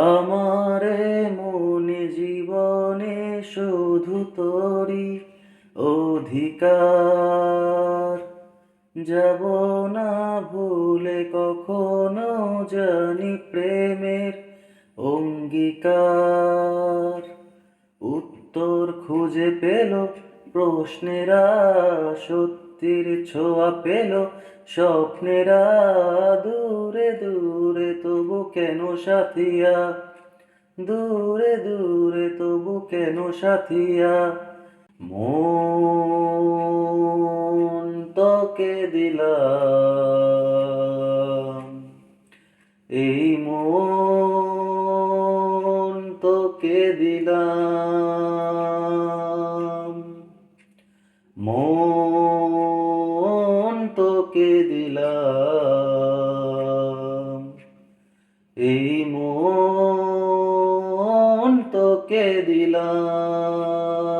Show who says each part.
Speaker 1: আমারে মনে জীবনে শুধু তোরই অধিকার। যাব না ভুলে কখনো, জানি প্রেমের অঙ্গীকার। উত্তর খুঁজে পেল প্রশ্নেরা, সত্যির ছোঁয়া পেল স্বপ্নেরা। দূরে দূরে তবু কেন সাথিয়া, দূরে দূরে তবু কেন সাথিয়া। মন তোকে দিলাম, এই মন তোকে দিলাম, মন তোকে দিলাম, এই মন তোকে দিলাম।